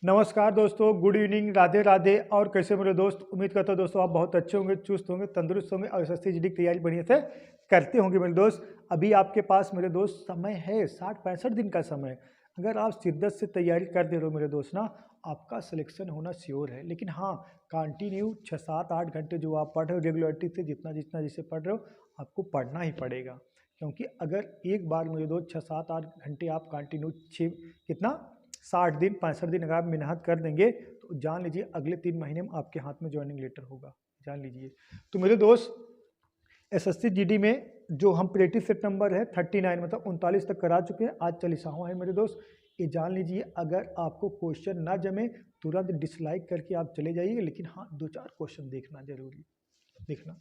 नमस्कार दोस्तों, good evening, Radhe Radhe. और कैसे मेरे दोस्त, उम्मीद करता हूँ दोस्तों आप बहुत अच्छे होंगे, चुस्त होंगे, तंदुरुस्त होंगे और एसएससी जीडी की तैयारी बढ़िया से करते होंगे मेरे दोस्त। अभी आपके पास मेरे दोस्त समय है 60-65 दिन का समय। अगर आप शिद्दत से तैयारी कर दे रहे हो मेरे दोस्त ना, आपका सिलेक्शन होना श्योर है। लेकिन हाँ, कंटिन्यू 6-7-8 घंटे जो आप पढ़ रहे हो रेगुलरिटी से, जितना जितना जिसे पढ़ रहे हो आपको पढ़ना ही पड़ेगा। क्योंकि अगर एक बार मेरे दोस्त 6-7-8 घंटे आप कंटिन्यू 60 दिन 65 दिन अगर आप मेहनत कर देंगे तो जान लीजिए अगले 3 महीने में आपके हाथ में ज्वाइनिंग लेटर होगा, जान लीजिए। तो मेरे दोस्त, एसएससी जीडी में जो हम प्रैक्टिस सेट नंबर है 39 मतलब 39 तक करा चुके हैं, आज 40वां है मेरे दोस्त। ये जान लीजिए, अगर आपको क्वेश्चन ना जमे तुरंत डिसलाइक करके आप चले जाइए, लेकिन हाँ 2-4 क्वेश्चन देखना जरूरी, देखना।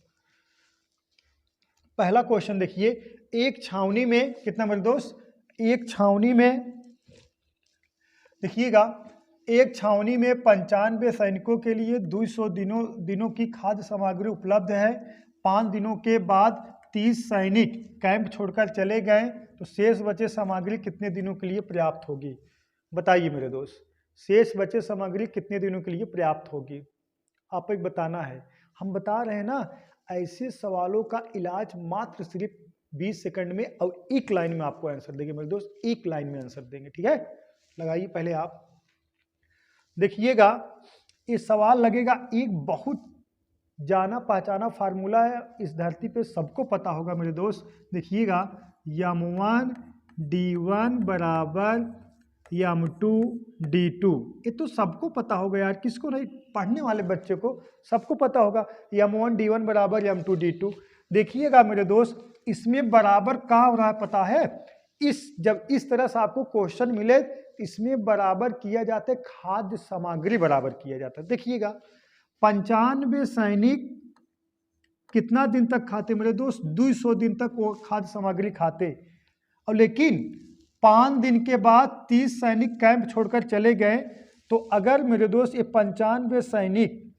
पहला क्वेश्चन देखिए, एक छावनी में कितना मेरे दोस्त, एक छावनी में देखिएगा, एक छावनी में 95 सैनिकों के लिए 200 दिनों की खाद्य सामग्री उपलब्ध है। 5 दिनों के बाद 30 सैनिक कैंप छोड़कर चले गए तो शेष बचे सामग्री कितने दिनों के लिए पर्याप्त होगी? बताइए मेरे दोस्त, शेष बचे सामग्री कितने दिनों के लिए पर्याप्त होगी? आपको एक बताना है। हम बता रहे हैं ना, ऐसे सवालों का इलाज मात्र सिर्फ 20 सेकंड में और एक लाइन में आपको आंसर देंगे मेरे दोस्त, एक लाइन में आंसर देंगे, ठीक है। लगाइए पहले आप देखिएगा, ये सवाल लगेगा एक बहुत जाना पहचाना फार्मूला है, इस धरती पे सबको पता होगा मेरे दोस्त। देखिएगा, m1 d1 बराबर m2 d2, ये तो सबको पता होगा यार, किसको नहीं, पढ़ने वाले बच्चे को सबको पता होगा। m1 d1 बराबर m2 d2। देखिएगा मेरे दोस्त, इसमें बराबर कहाँ हो रहा है पता है? जब इस तरह से आपको क्वेश्चन मिले, इसमें बराबर किया जाता है, खाद्य सामग्री बराबर किया जाता है। देखिएगा, 95 सैनिक कितना दिन तक खाते मेरे दोस्त? 200 दिन तक वो खाद्य सामग्री खाते। और लेकिन 5 दिन के बाद 30 सैनिक कैंप छोड़कर चले गए, तो अगर मेरे दोस्त ये 95 सैनिक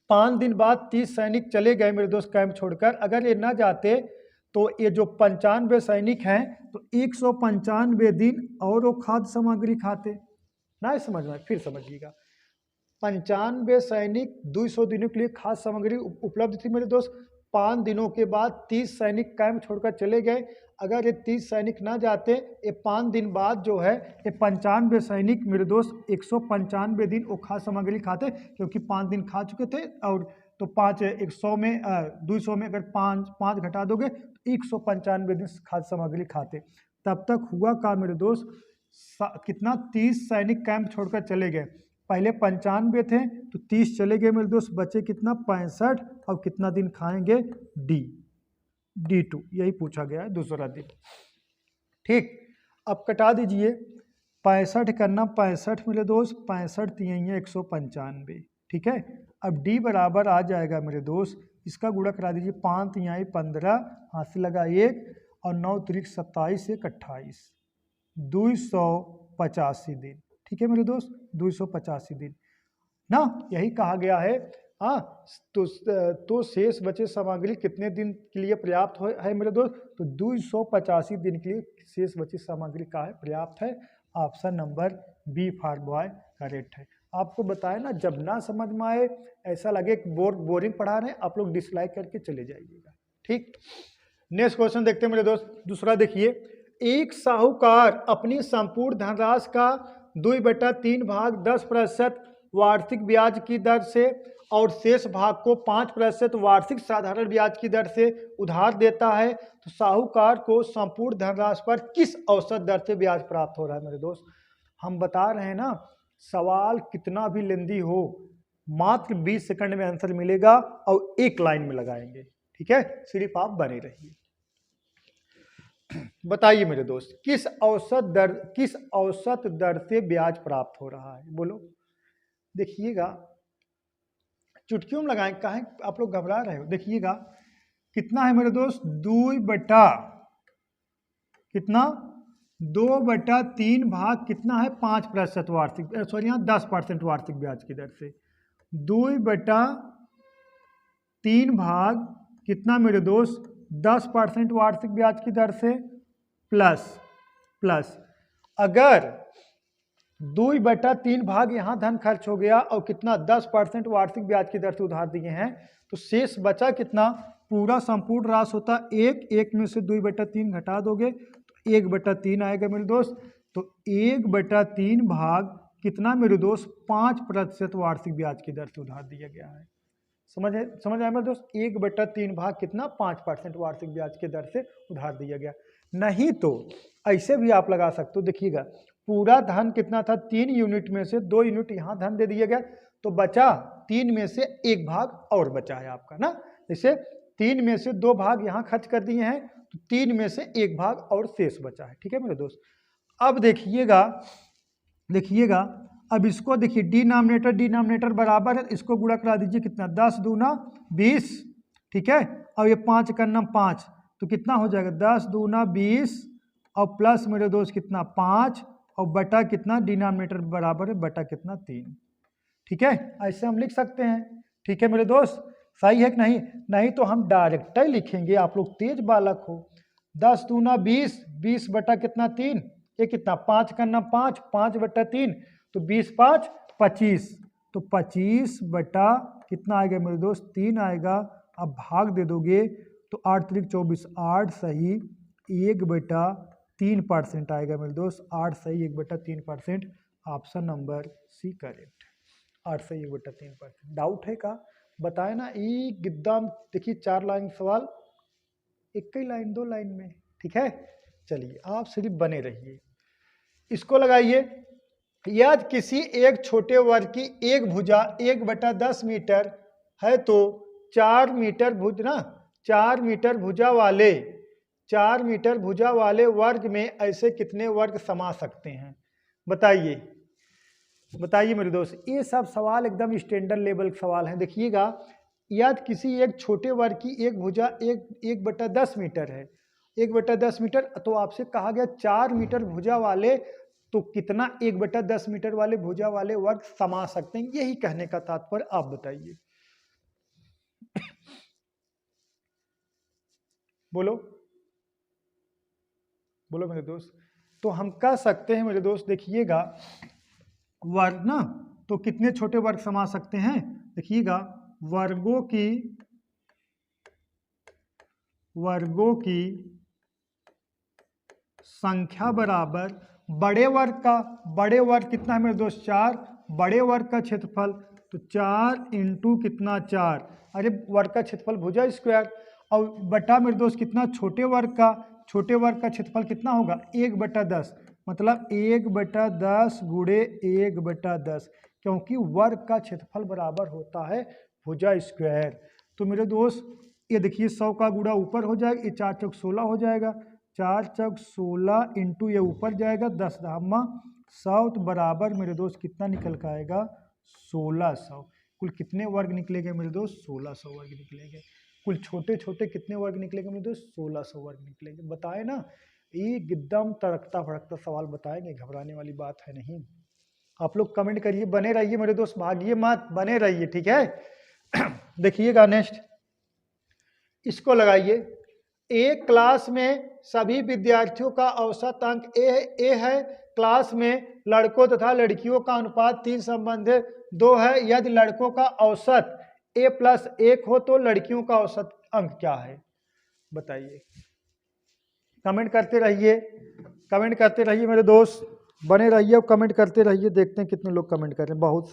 5 दिन बाद 30 सैनिक चले गए मेरे दोस्त कैंप छोड़कर, अगर ये ना जाते तो ये जो 95 सैनिक हैं तो 195 दिन और वो खाद्य सामग्री खाते ना। समझ में? फिर समझिएगा, 95 सैनिक 200 दिनों के लिए खाद्य सामग्री उपलब्ध थी मेरे दोस्त। 5 दिनों के बाद 30 सैनिक कैंप छोड़कर चले गए, अगर ये 30 सैनिक ना जाते, ये 5 दिन बाद जो है ये 95 सैनिक मेरे दोस्त 195 दिन वो खाद्य सामग्री खाते, क्योंकि 5 दिन खा चुके थे। और तो 100 में 200 में अगर 5 घटा दोगे तो 195 दिन खाद्य सामग्री खाते। तब तक हुआ का मेरे दोस्त, कितना 30 सैनिक कैंप छोड़कर चले गए। पहले 95 थे तो 30 चले गए मेरे दोस्त, बचे कितना 65, और कितना दिन खाएंगे? D2, यही पूछा गया है, दूसरा दिन। ठीक, अब कटा दीजिए, 65 करना 65 मेरे दोस्त, 65 3 195, ठीक है। अब D बराबर आ जाएगा मेरे दोस्त, इसका गुणा करा दीजिए, 5 3 15, हाथ से लगा 1, और 9 3 27 1 28, 285 दिन, ठीक है मेरे दोस्त, 285 दिन ना, यही कहा गया है। हाँ, तो शेष बचे सामग्री कितने दिन के लिए पर्याप्त है मेरे दोस्त? तो 285 दिन के लिए शेष बची सामग्री का है पर्याप्त है। Option number B for boy correct है। आपको बताया ना, जब ना समझ में आए, ऐसा लगे बोरिंग पढ़ा रहे हैं, आप लोग डिसलाइक करके चले जाइएगा, ठीक। नेक्स्ट क्वेश्चन देखते हैं मेरे दोस्त, दूसरा देखिए, एक साहूकार अपनी संपूर्ण धनराशि का 2/3 भाग 10% वार्षिक ब्याज की दर से और शेष भाग को 5% वार्षिक साधारण ब्याज की दर से उधार देता है, तो साहूकार को संपूर्ण धनराशि पर किस औसत दर से ब्याज प्राप्त हो रहा है मेरे दोस्त? हम बता रहे हैं ना, सवाल कितना भी लेंदी हो, मात्र 20 सेकंड में आंसर मिलेगा और एक लाइन में लगाएंगे, ठीक है। सिर्फ आप बने रहिए। बताइए मेरे दोस्त, किस औसत दर से ब्याज प्राप्त हो रहा है? बोलो। देखिएगा, चुटकियों में लगाएं, काहे आप लोग घबरा रहे हो? देखिएगा, कितना है मेरे दोस्त? 2/3 भाग कितना है? 5% वार्षिक, सॉरी यहाँ 10% वार्षिक ब्याज की दर से। 2/3 भाग कितना मेरे दोस्त? 10% वार्षिक ब्याज की दर से, प्लस अगर 2/3 भाग यहाँ धन खर्च हो गया और कितना 10% वार्षिक ब्याज की दर से उधार दिए हैं, तो शेष बचा कितना, पूरा संपूर्ण राशि होता 1 में से 2/3 घटा दोगे तो 1/3 आएगा मेरे दोस्त। तो 1/3 भाग कितना मेरे दोस्त, 5% वार्षिक ब्याज की दर से उधार दिया गया है। समझ आया मेरे दोस्त, 1/3 भाग कितना, 5% वार्षिक ब्याज की दर से उधार दिया गया। नहीं तो ऐसे भी आप लगा सकते हो, देखिएगा पूरा धन कितना था, 3 यूनिट में से 2 यूनिट यहाँ धन दे दिया गया, तो बचा 3 में से 1 भाग और बचा है आपका ना। जैसे 3 में से 2 भाग यहाँ खर्च कर दिए हैं, तो 3 में से 1 भाग और शेष बचा है। ठीक है मेरे दोस्त। अब देखिएगा अब इसको देखिए, डिनोमिनेटर बराबर है, इसको गुणा करा दीजिए, कितना 10 दूना 20। ठीक है, अब ये 5 करना 5, तो कितना हो जाएगा 10 दूना 20 और प्लस मेरे दोस्त कितना 5 और बटा कितना, डिनोमिनेटर बराबर है बटा कितना 3। ठीक है, ऐसे हम लिख सकते हैं। ठीक है मेरे दोस्त, सही है कि नहीं? नहीं तो हम डायरेक्ट ही लिखेंगे, आप लोग तेज बालक हो। 10 दूना 20, 20 बटा कितना 3, ये कितना 5 करना 5, 5 बटा 3, तो 20 5 25, तो 25 बटा कितना आएगा मेरे दोस्त 3 आएगा। अब भाग दे दोगे तो 8 3 24, 8 सही 1/3% आएगा मेरे दोस्त, 8 सही 1/3%। ऑप्शन नंबर सी करेक्ट, 8 सही 1/3%। डाउट है का बताए ना, एकदम देखिए 4 लाइन सवाल, एक ही लाइन 2 लाइन में। ठीक है, चलिए आप सिर्फ बने रहिए। इसको लगाइए, यदि किसी एक छोटे वर्ग की एक भुजा 1/10 मीटर है तो 4 मीटर भुजा वाले वर्ग में ऐसे कितने वर्ग समा सकते हैं? बताइए मेरे दोस्त। ये सब सवाल एकदम स्टैंडर्ड लेवल के सवाल हैं। देखिएगा, यदि किसी एक छोटे वर्ग की एक भुजा 1/10 मीटर है, 1/10 मीटर, तो आपसे कहा गया 4 मीटर भुजा वाले, तो कितना 1/10 मीटर वाले भुजा वाले वर्ग समा सकते हैं? यही कहने का तात्पर्य, आप बताइए। बोलो मेरे दोस्त। तो हम कह सकते हैं मेरे दोस्त, देखिएगा वर्ग ना, तो कितने छोटे वर्ग समा सकते हैं? देखिएगा, वर्गों की संख्या बराबर बड़े वर्ग कितना है मेरे दोस्त 4, बड़े वर्ग का क्षेत्रफल, तो 4 इंटू कितना 4, अरे वर्ग का क्षेत्रफल भुजा स्क्वायर, और बटा मेरे दोस्त कितना छोटे वर्ग का क्षेत्रफल कितना होगा 1/10, मतलब 1/10 गुणे 1/10, क्योंकि वर्ग का क्षेत्रफल बराबर होता है भुजा स्क्वायर। तो मेरे दोस्त ये देखिए 100 का गुणा ऊपर हो जाएगा, ये 4 चौक 16 हो जाएगा, 4 चौक 16 इंटू ये ऊपर जाएगा 10 धामा 100, तो बराबर मेरे दोस्त कितना निकल का आएगा 1600। कुल कितने वर्ग निकलेंगे मेरे दोस्त? 1600 वर्ग निकलेंगे। कुल छोटे छोटे कितने वर्ग निकलेंगे मेरे दोस्त? 1600 वर्ग निकलेंगे। बताए ना, एकदम तड़कता भड़कता सवाल बताएंगे, घबराने वाली बात है नहीं। आप लोग कमेंट करिए, बने रहिए मेरे दोस्त, भागिए मत, बने रहिए। ठीक है। देखिएगा नेक्स्ट, इसको लगाइए। एक क्लास में सभी विद्यार्थियों का औसत अंक ए है। क्लास में लड़कों तथा लड़कियों का अनुपात 3:2 है। यदि लड़कों का औसत a+1 हो तो लड़कियों का औसत अंक क्या है? बताइए। कमेंट करते रहिए मेरे दोस्त, बने रहिए और कमेंट करते रहिए। देखते हैं कितने लोग कमेंट कर रहे हैं। बहुत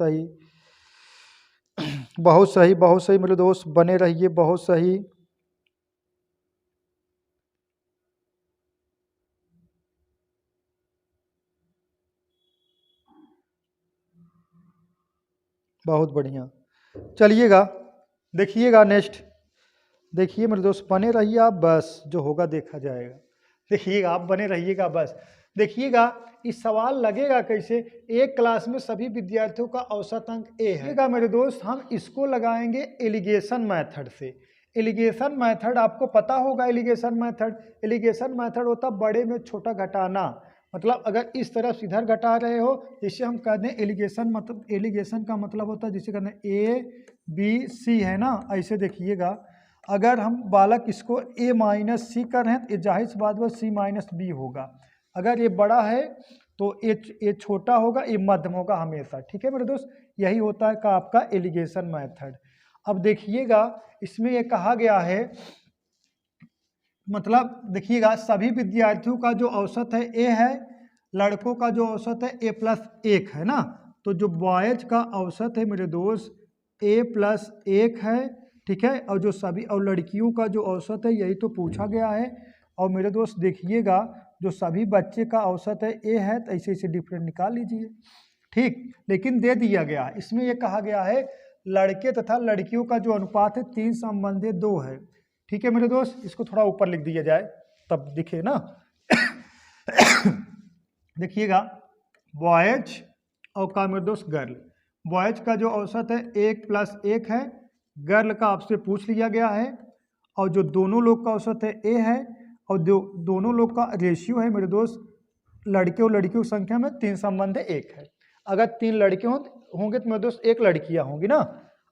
सही मेरे दोस्त, बने रहिए। बहुत सही, बहुत बढ़िया। चलिएगा, देखिएगा नेक्स्ट। देखिए मेरे दोस्त, बने रहिए आप, बस जो होगा देखा जाएगा। देखिएगा, आप बने रहिएगा बस। देखिएगा, इस सवाल लगेगा कैसे, एक क्लास में सभी विद्यार्थियों का औसत अंक ए है। मेरे दोस्त, हम इसको लगाएंगे एलिगेशन मेथड से। एलिगेशन मेथड आपको पता होगा। एलिगेशन मेथड होता बड़े में छोटा घटाना। मतलब अगर इस तरफ इधर घटा रहे हो, जिसे हम कहते हैं एलिगेशन का मतलब होता है जिसे कहते हैं A-B-C है ना। ऐसे देखिएगा, अगर हम बालक इसको A-C कर रहे हैं तो जाहिर सी बात है C-B होगा। अगर ये बड़ा है तो ए छोटा होगा, ए मध्यम होगा हमेशा। ठीक है मेरे दोस्त, यही होता है का आपका एलिगेशन मेथड। अब देखिएगा इसमें ये कहा गया है, मतलब देखिएगा सभी विद्यार्थियों का जो औसत है ए है, लड़कों का जो औसत है A+1 है ना। तो जो बॉयज का औसत है मेरे दोस्त A+1 है। ठीक है, और जो सभी और लड़कियों का जो औसत है यही तो पूछा गया है। और मेरे दोस्त देखिएगा जो सभी बच्चे का औसत है ए है, तो ऐसे ऐसे डिफरेंट निकाल लीजिए। ठीक, लेकिन दे दिया गया इसमें ये कहा गया है लड़के तथा लड़कियों का जो अनुपात है 3:2 है। ठीक है मेरे दोस्त, इसको थोड़ा ऊपर लिख दिया जाए तब दिखे ना। देखिएगा बॉयज और का मेरे दोस्त गर्ल, बॉयज का जो औसत है 1+1 है, गर्ल का आपसे पूछ लिया गया है। और जो दोनों लोग का औसत है ए है, और जो दोनों लोग का रेशियो है मेरे दोस्त लड़के और लड़कियों की संख्या में 3:1 है। अगर 3 लड़के होंगे तो मेरे दोस्त 1 लड़कियां होंगी ना।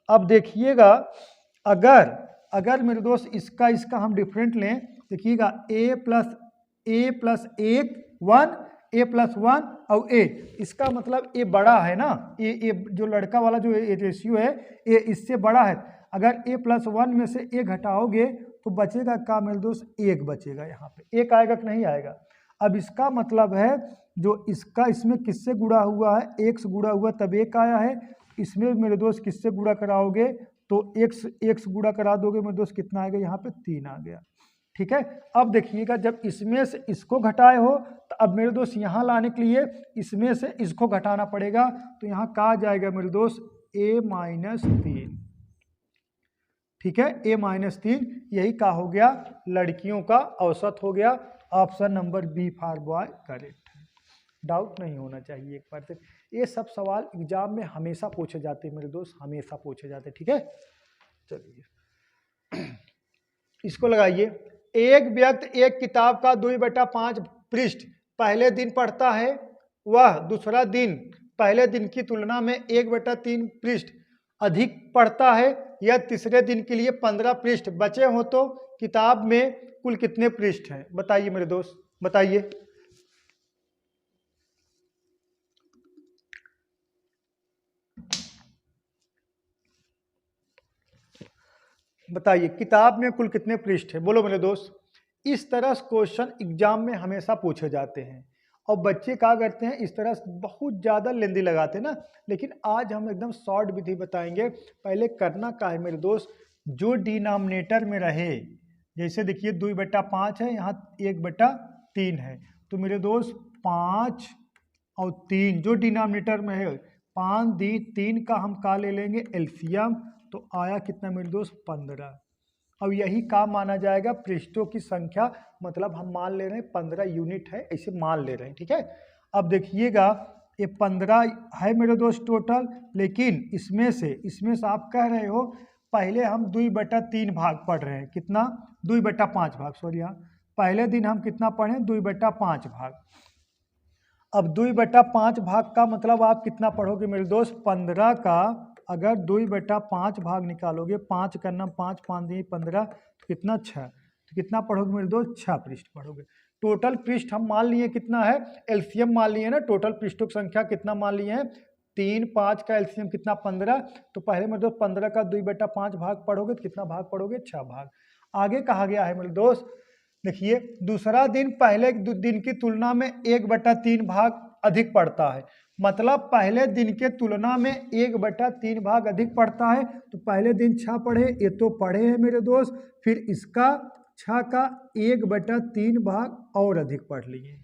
अब देखिएगा अगर मेरे दोस्त इसका हम डिफरेंट लें, देखिएगा A+1 1, A+1 और A, इसका मतलब ए बड़ा है ना, ए जो लड़का वाला जो रेशियो है ए इससे बड़ा है। अगर A+1 में से ए घटाओगे तो बचेगा का मेरे दोस्त 1 बचेगा, यहाँ पे 1 आएगा कि नहीं आएगा। अब इसका मतलब है जो इसमें किससे गुणा हुआ है, 1 से गुणा हुआ तब 1 आया है। इसमें मेरे दोस्त किससे गुणा कराओगे तो 1 से गुणा करा दोगे मेरे दोस्त कितना आएगा, यहाँ पे 3 आ गया। ठीक है, अब देखिएगा जब इसमें से इसको घटाए हो तो अब मेरे दोस्त यहाँ लाने के लिए इसमें से इसको घटाना पड़ेगा। तो यहाँ का आ जाएगा मेरे दोस्त A-3। ठीक है, A-3 यही का हो गया लड़कियों का औसत हो गया। Option number B for boy correct है, डाउट नहीं होना चाहिए एक बार से। ये सब सवाल एग्जाम में हमेशा पूछे जाते हैं मेरे दोस्त, हमेशा पूछे जाते हैं। ठीक है, चलिए इसको लगाइए। एक व्यक्ति एक किताब का 2/5 पृष्ठ पहले दिन पढ़ता है, वह दूसरा दिन पहले दिन की तुलना में 1/3 पृष्ठ अधिक पढ़ता है। यह तीसरे दिन के लिए 15 पृष्ठ बचे हो तो किताब में कुल कितने पृष्ठ हैं, बताइए मेरे दोस्त, बताइए। बताइए किताब में कुल कितने पृष्ठ है, बोलो मेरे दोस्त। इस तरह से क्वेश्चन एग्जाम में हमेशा पूछे जाते हैं और बच्चे क्या करते हैं इस तरह से बहुत ज़्यादा लेंदी लगाते हैं ना। लेकिन आज हम एकदम शॉर्ट विधि बताएंगे। पहले करना क्या है मेरे दोस्त, जो डिनोमिनेटर में रहे, जैसे देखिए 2/5 है, यहाँ 1/3 है, तो मेरे दोस्त 5 और 3 जो डिनोमिनेटर में है 5 3 का हम का ले लेंगे एलसीएम, तो आया कितना मेरे दोस्त 15। अब यही काम माना जाएगा पृष्ठों की संख्या, मतलब हम मान ले रहे हैं 15 यूनिट है, ऐसे मान ले रहे हैं। ठीक है, अब देखिएगा ये 15 है मेरे दोस्त टोटल, लेकिन इसमें से आप कह रहे हो पहले हम 2/3 भाग पढ़ रहे हैं, कितना 2/5 भाग, सॉरी यहाँ पहले दिन हम कितना पढ़े 2/5 भाग। अब 2/5 भाग का मतलब आप कितना पढ़ोगे मेरे दोस्त, 15 का अगर 2/5 भाग निकालोगे, 5 करना 5 5 दिए 15, तो कितना 6, तो कितना पढ़ोगे मेरे दोस्त 6 पृष्ठ पढ़ोगे। टोटल पृष्ठ हम मान लिए कितना है, एलसीएम मान लिए ना, टोटल पृष्ठों की संख्या कितना मान लिए हैं 3 5 का एलसीएम कितना 15, तो पहले मेरे दोस्त 15 का 2/5 भाग पढ़ोगे तो कितना भाग पढ़ोगे 6 भाग। आगे कहा गया है मेरे दोस्त, देखिए दूसरा दिन पहले दिन की तुलना में 1/3 भाग अधिक पड़ता है, मतलब पहले दिन के तुलना में 1/3 भाग अधिक पड़ता है। तो पहले दिन 6 पढ़े, ये तो पढ़े हैं मेरे दोस्त, फिर इसका 6 का 1/3 भाग और अधिक पढ़ लिए,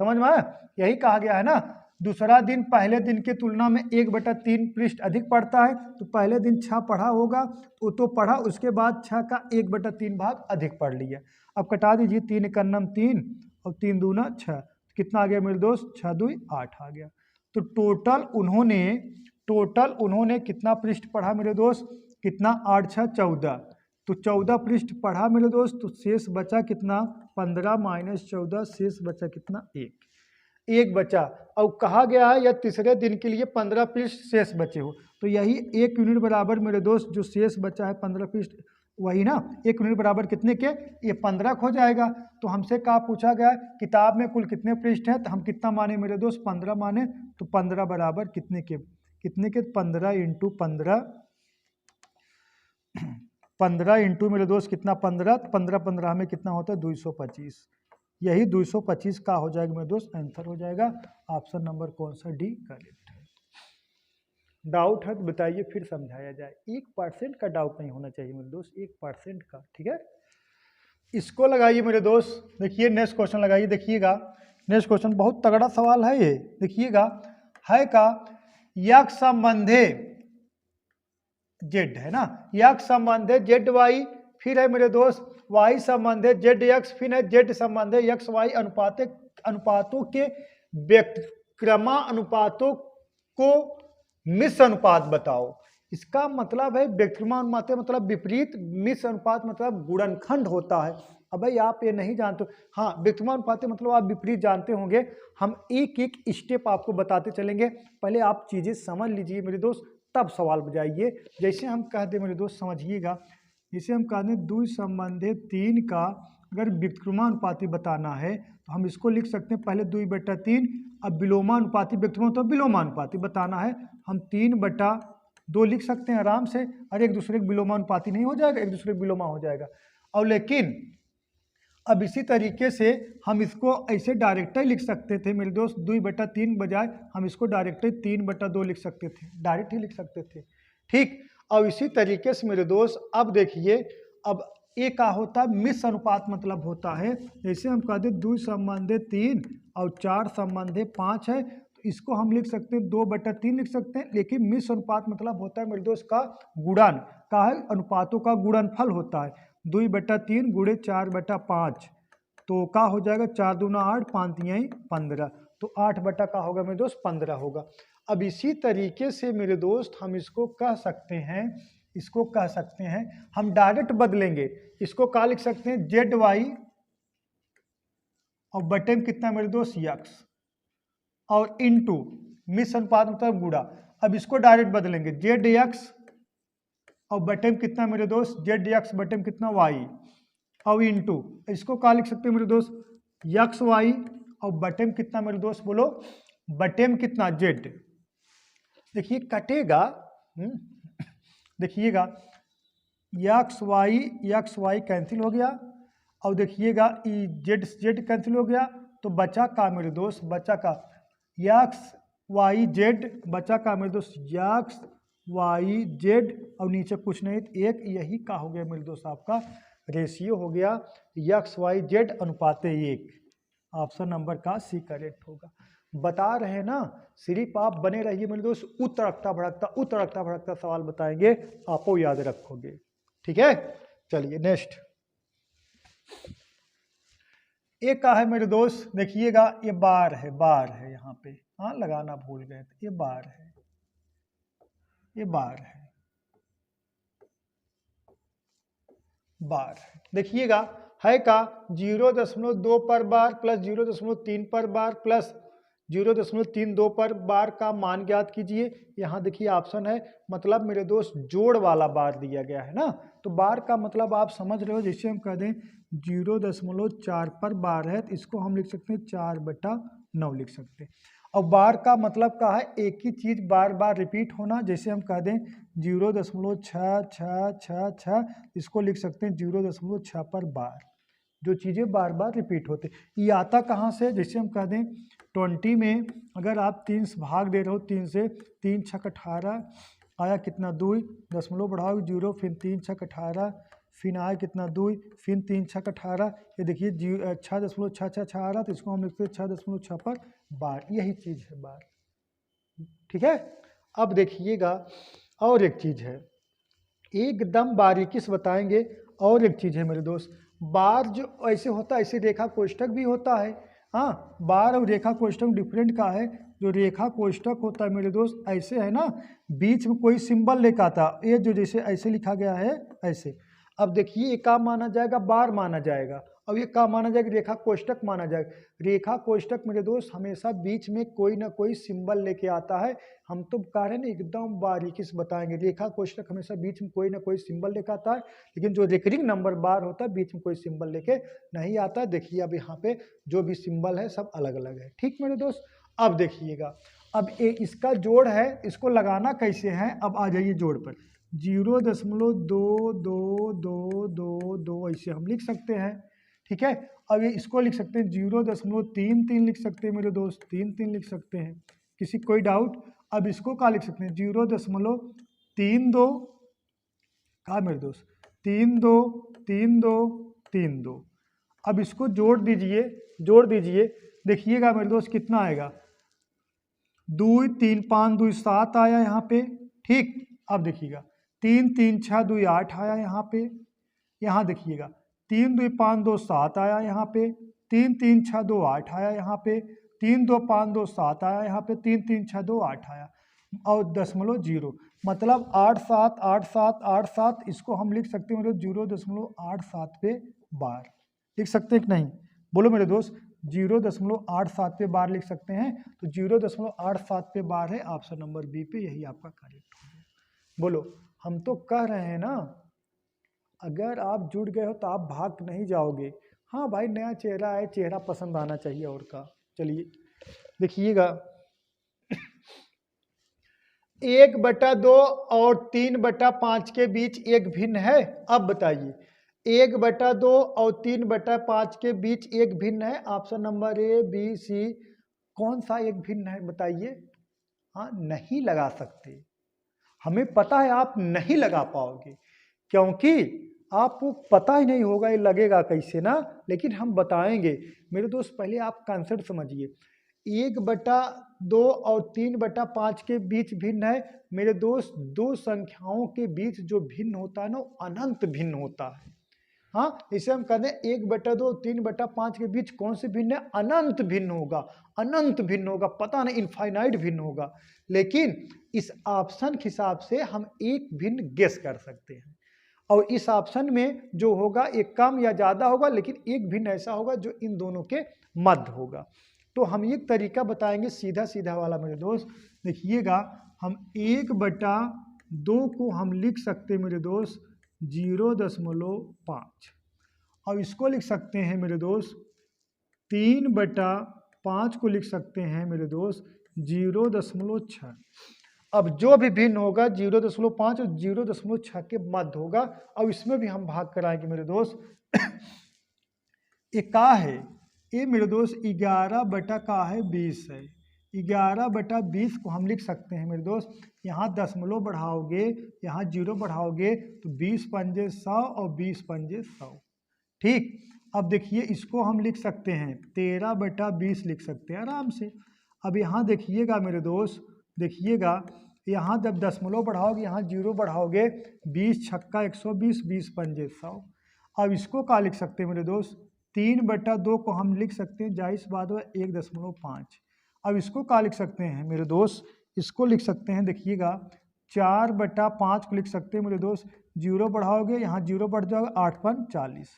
समझ में आया, यही कहा गया है ना। दूसरा दिन पहले दिन की तुलना में 1/3 पृष्ठ अधिक पढ़ता है, तो पहले दिन 6 पढ़ा होगा, तो पढ़ा, उसके बाद 6 का 1/3 भाग अधिक पढ़ लिया। अब कटा दीजिए, 3 एकन्नम 3 और 3 दूना 6, कितना आ गया मेरे दोस्त 6 2 8 आ गया। तो टोटल उन्होंने कितना पृष्ठ पढ़ा मेरे दोस्त, कितना 8 6 14, तो 14 पृष्ठ पढ़ा मेरे दोस्त, तो शेष बचा कितना 15 - 14, शेष बचा कितना 1 बचा। और कहा गया है या तीसरे दिन के लिए 15 पृष्ठ शेष बचे हो, तो यही 1 यूनिट बराबर मेरे दोस्त जो शेष बचा है 15 पृष्ठ, वही ना, 1 यूनिट बराबर कितने के, ये 15 हो जाएगा। तो हमसे क्या पूछा गया, किताब में कुल कितने पृष्ठ हैं, तो हम कितना माने मेरे दोस्त, 15 माने। तो 15 बराबर कितने के 15 इंटू 15, 15 इंटू मेरे दोस्त कितना 15, 15 में कितना होता है 225। यही 225 का हो जाएगा मेरे दोस्त, आंसर हो जाएगा। ऑप्शन नंबर कौन सा, डी करेक्ट है। डाउट है तो बताइए, फिर समझाया जाए। 1% का डाउट नहीं होना चाहिए मेरे दोस्त, 1% का, ठीक है। इसको लगाइए मेरे दोस्त, देखिए नेक्स्ट क्वेश्चन लगाइए, देखिएगा नेक्स्ट क्वेश्चन बहुत तगड़ा सवाल है ये, देखिएगा है का, यक संबंधे जेड है ना, यक संबंधे जेड वाई, फिर है मेरे दोस्त वाई संबंधे जेड एक्स, फिर है जेड संबंधे एक्स वाई अनुपातों के व्यक्तिक्रमानुपातों को मिश्र अनुपात बताओ। इसका मतलब है व्यक्तिक्रमानुपात मतलब विपरीत, मिश्र अनुपात मतलब गुणनखंड होता है। अब भाई आप ये नहीं जानते, हाँ व्यक्तिक्रमानुपात मतलब आप विपरीत जानते होंगे। हम एक एक स्टेप आपको बताते चलेंगे, पहले आप चीजें समझ लीजिए मेरे दोस्त, तब सवाल बजाइए। जैसे हम कह दें मेरे दोस्त, समझिएगा, जैसे हम कह दें द्वि संबंधे 3 का अगर व्यक्तिक्रमानुपाती बताना है तो हम इसको लिख सकते हैं पहले 2/3। अब विलोमानुपाती व्यक्तिक्रम तो विलोमानुपाती बताना है, हम 3/2 लिख सकते हैं आराम से, और एक दूसरे के विलोमानुपाती नहीं हो जाएगा, एक दूसरे के विलोमा हो जाएगा। और लेकिन अब इसी तरीके से हम इसको ऐसे डायरेक्ट ही लिख सकते थे मेरे दोस्त, 2/3 बजाय हम इसको डायरेक्ट ही 3/2 लिख सकते थे, डायरेक्ट ही लिख सकते थे, ठीक। और इसी तरीके से मेरे दोस्त अब देखिए, अब ये क्या होता है, मिश्र अनुपात मतलब होता है, जैसे हम कहते हैं 2 संबंधे 3 और 4 संबंधे 5 है, तो इसको हम लिख सकते हैं 2/3 लिख सकते हैं। लेकिन मिश्र अनुपात मतलब होता है मेरे दोस्त का गुणन का है, अनुपातों का गुणनफल होता है, 2/3 गुणे 4/5, तो क्या हो जाएगा, 4 दूना 8, 5 तिहाई 15, तो 8 बटा का होगा मेरे दोस्त 15 होगा। अब इसी तरीके से मेरे दोस्त हम इसको कह सकते हैं, इसको कह सकते हैं, हम डायरेक्ट बदलेंगे, इसको क्या लिख सकते हैं, जेड वाई और बटे में कितना मेरे दोस्त यक्स, और इनटू मिश्र अनुपात मतलब गुणा। अब इसको डायरेक्ट बदलेंगे, जेड एक्स और बटे में कितना मेरे दोस्त, जेड एक्स बटे में कितना वाई, और इनटू इसको क्या लिख सकते हैं मेरे दोस्त, यक्स वाई और बटे में कितना मेरे दोस्त बोलो, बटे में कितना जेड। देखिए कटेगा, देखिएगा यक्स वाई कैंसिल हो गया, और देखिएगा जेड जेड कैंसिल हो गया, तो बचा का मेरे दोस्त, बचा का यक्स वाई जेड, बचा का मेरे दोस्त यक्स वाई जेड, और नीचे कुछ नहीं, एक यही का हो गया मेरे दोस्त, आपका रेशियो हो गया यक्स वाई जेड अनुपाते 1। ऑप्शन नंबर का सी करेक्ट होगा। बता रहे ना, सिर्फ आप बने रहिए मेरे दोस्त, उतरकता भड़कता सवाल बताएंगे, आपको याद रखोगे, ठीक है। चलिए नेक्स्ट, एक का है मेरे दोस्त, देखिएगा ये बार है यहाँ पे, हाँ लगाना भूल गए थे, ये बार है, ये बार है, बार है। देखिएगा है का 0.2 पर बार प्लस 0.3 पर बार प्लस 0.32 पर बार का मान ज्ञात कीजिए। यहाँ देखिए ऑप्शन है, मतलब मेरे दोस्त जोड़ वाला बार दिया गया है ना, तो बार का मतलब आप समझ रहे हो, जैसे हम कह दें 0.4 पर बार है, तो इसको हम लिख सकते हैं 4/9 लिख सकते हैं। और बार का मतलब क्या है, एक ही चीज बार बार रिपीट होना, जैसे हम कह दें 0.666, इसको लिख सकते हैं 0.6 पर बार, जो चीज़ें बार बार रिपीट होते। ये आता कहाँ से, जैसे हम कह दें 20 में अगर आप 3 से भाग दे रहे हो, 3 से, 3 छक 18 आया कितना 2, दशमलव बढ़ाओ 0, फिर 3 छक 18, फिर आया कितना 2, फिर 3 छक 18, ये देखिए 6.666 आ रहा, तो इसको हम लिखते हैं 6.6 पर बार, यही चीज़ है बार, ठीक है। अब देखिएगा और एक चीज़ है, एकदम बारीकी से बताएंगे। और एक चीज़ है मेरे दोस्त, बार जो ऐसे होता है, ऐसे रेखा कोष्ठक भी होता है, हाँ बार और रेखा कोष्ठक डिफरेंट का है। जो रेखा कोष्ठक होता है मेरे दोस्त ऐसे है ना, बीच में कोई सिंबल लेकर आता, ये जो जैसे ऐसे लिखा गया है ऐसे, अब देखिए ये क्या माना जाएगा, बार माना जाएगा। अब ये क्या माना जाएगा, रेखा कोष्टक माना जाएगा। रेखा कोष्टक मेरे दोस्त हमेशा बीच में कोई ना कोई सिंबल लेके आता है। हम तो कह रहे हैं ना एकदम बारीकी से बताएंगे। रेखा कोष्टक हमेशा बीच में कोई ना कोई सिंबल लेके आता है, लेकिन जो रिकरिंग नंबर बार होता है बीच में कोई सिंबल लेके नहीं आता है। देखिए अब यहाँ पे जो भी सिंबल है सब अलग अलग है। ठीक मेरे दोस्त, अब देखिएगा, अब इसका जोड़ है, इसको लगाना कैसे है। अब आ जाइए जोड़ पर, 0.2222 ऐसे हम लिख सकते हैं। ठीक है, अब ये इसको लिख सकते हैं 0.33 लिख सकते हैं मेरे दोस्त, 33 लिख सकते हैं। किसी कोई डाउट। अब इसको क्या लिख सकते हैं, 0.32 कहा मेरे दोस्त, 323232। अब इसको जोड़ दीजिए, जोड़ दीजिए, देखिएगा मेरे दोस्त कितना आएगा, 2 3 5 2 7 आया यहाँ पे। ठीक, अब देखिएगा 3 3 6 2 8 आया यहाँ पे। यहाँ देखिएगा 3 2 5 2 7 आया यहाँ पे, 3 3 6 2 8 आया यहाँ पे, 3 2 5 2 7 आया यहाँ पे, 3 3 6 2 8 आया और 0.0, मतलब 8 7 8 7 8 7। इसको हम लिख सकते हैं मतलब 0.87 पे बार लिख सकते हैं कि नहीं, बोलो मेरे दोस्त। 0.87 पे बार लिख सकते हैं, तो 0.87 पे बार है, ऑप्शन नंबर बी पे यही आपका करेक्ट हो गया। बोलो, हम तो कह रहे हैं ना, अगर आप जुड़ गए हो तो आप भाग नहीं जाओगे। हाँ भाई, नया चेहरा है, चेहरा पसंद आना चाहिए और का। चलिए देखिएगा, 1/2 और 3/5 के बीच एक भिन्न है। अब बताइए, 1/2 और 3/5 के बीच एक भिन्न है, option number A B C, कौन सा एक भिन्न है बताइए। हाँ, नहीं लगा सकते, हमें पता है आप नहीं लगा पाओगे, क्योंकि आपको पता ही नहीं होगा ये लगेगा कैसे ना, लेकिन हम बताएंगे। मेरे दोस्त पहले आप कंसेप्ट समझिए, 1/2 और 3/5 के बीच भिन्न है मेरे दोस्त। दो संख्याओं के बीच जो भिन्न होता है ना, अनंत भिन्न होता है। हाँ, इसे हम कहते हैं 1/2 और 3/5 के बीच कौन से भिन्न है, अनंत भिन्न होगा, अनंत भिन्न होगा, पता नहीं इनफाइनाइट भिन्न होगा। लेकिन इस ऑप्शन के हिसाब से हम एक भिन्न गेस कर सकते हैं, और इस ऑप्शन में जो होगा एक कम या ज्यादा होगा, लेकिन एक भिन्न ऐसा होगा जो इन दोनों के मध्य होगा। तो हम एक तरीका बताएंगे सीधा सीधा वाला मेरे दोस्त। देखिएगा, हम 1/2 को हम लिख सकते हैं मेरे दोस्त 0.5, और इसको लिख सकते हैं मेरे दोस्त 3/5 को लिख सकते हैं मेरे दोस्त 0.6। अब जो भी भिन्न होगा 0.5 और 0.6 के मध्य होगा। अब इसमें भी हम भाग कराएंगे मेरे दोस्त। ये का है, ये मेरे दोस्त 11/20 है। 11/20 को हम लिख सकते हैं मेरे दोस्त, यहाँ दशमलव बढ़ाओगे, यहाँ 0 बढ़ाओगे तो 20 पंजे 100 और 20 पंजे 100। ठीक, अब देखिए इसको हम लिख सकते हैं 13/20 लिख सकते हैं आराम से। अब यहाँ देखिएगा मेरे दोस्त, देखिएगा यहाँ जब दशमलव बढ़ाओगे, यहाँ 0 बढ़ाओगे, 20 छक्का 120, 20 पंजे 100। अब इसको क्या लिख सकते हैं मेरे दोस्त, 3/2 को हम लिख सकते हैं, जाहिर बात है 1.5। अब इसको क्या लिख सकते हैं मेरे दोस्त, इसको लिख सकते हैं, देखिएगा 4/5 को लिख सकते हैं मेरे दोस्त। 0 बढ़ाओगे, यहाँ 0 बढ़ जाओगे, 8 पंज 40।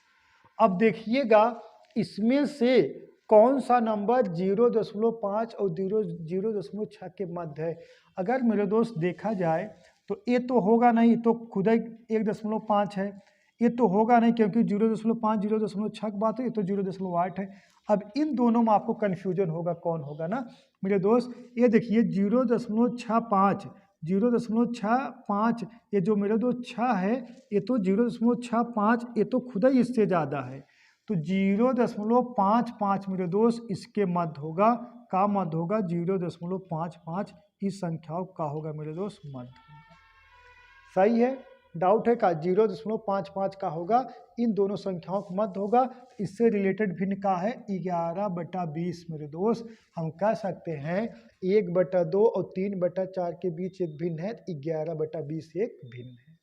अब देखिएगा इसमें से कौन सा नंबर 0.5 और 0.6 के मध्य है। अगर मेरे दोस्त देखा जाए तो ये तो होगा नहीं, तो खुद ही 1.5 है। ये तो होगा नहीं क्योंकि 0.5 0.6 की बात है, ये तो 0.8 है। अब इन दोनों में आपको कन्फ्यूजन होगा कौन होगा ना मेरे दोस्त। ये देखिए 0.65 0.65, ये जो मेरे दोस्त 6 है, ये तो 0.65, ये तो खुद ही इससे ज़्यादा है। तो 0.55 मेरे दोस्त इसके मध्य होगा, का मध्य होगा 0.55, इस संख्याओं का होगा मेरे दोस्त मध्य होगा। सही है, डाउट है का 0.55 का होगा, इन दोनों संख्याओं का मध्य होगा। इससे रिलेटेड भिन्न का है 11/20 मेरे दोस्त। हम कह सकते हैं 1/2 और 3/4 के बीच एक भिन्न है, 11/20 एक भिन्न है।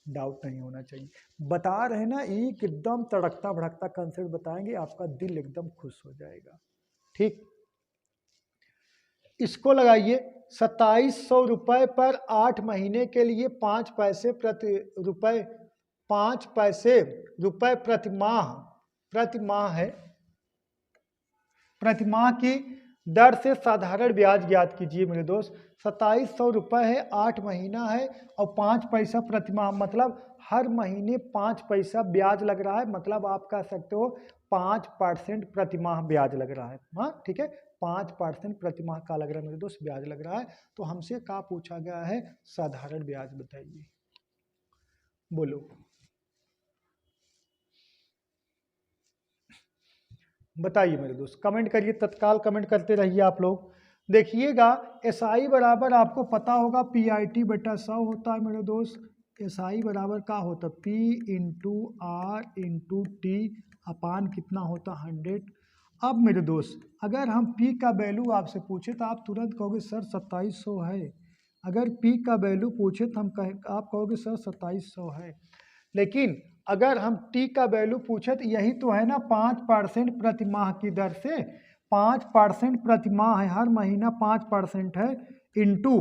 डाउट नहीं होना चाहिए, बता रहे ना, एक एकदम तड़कता भड़कता कंसेप्ट बताएंगे, आपका दिल एकदम खुश हो जाएगा। ठीक, इसको लगाइए, 2700 रुपये पर 8 महीने के लिए 5 पैसे प्रति रुपये 5 पैसे रुपए प्रति माह है, प्रति माह की दर से साधारण ब्याज ज्ञात कीजिए मेरे दोस्त। 2700 रुपये है, 8 महीना है और 5 पैसा प्रति माह, मतलब हर महीने 5 पैसा ब्याज लग रहा है, मतलब आप कह सकते हो 5% प्रति माह ब्याज लग रहा है। हाँ ठीक है, 5% प्रति माह का लग रहा है मेरे दोस्त, ब्याज लग रहा है। तो हमसे क्या पूछा गया है, साधारण ब्याज बताइए, बोलो बताइए मेरे दोस्त, कमेंट करिए, तत्काल कमेंट करते रहिए आप लोग। देखिएगा एसआई बराबर आपको पता होगा PIT बटा 100 होता है मेरे दोस्त। एसआई बराबर क्या होता है, P into R into T upon कितना होता 100। अब मेरे दोस्त अगर हम P का वैल्यू आपसे पूछे तो आप तुरंत कहोगे सर 2700 है। अगर P का वैल्यू पूछे तो आप कहोगे सर 2700 है, लेकिन अगर हम T का वैल्यू पूछे तो यही तो है ना 5% प्रति माह की दर से, 5% प्रति माह है, हर महीना 5% है, इंटू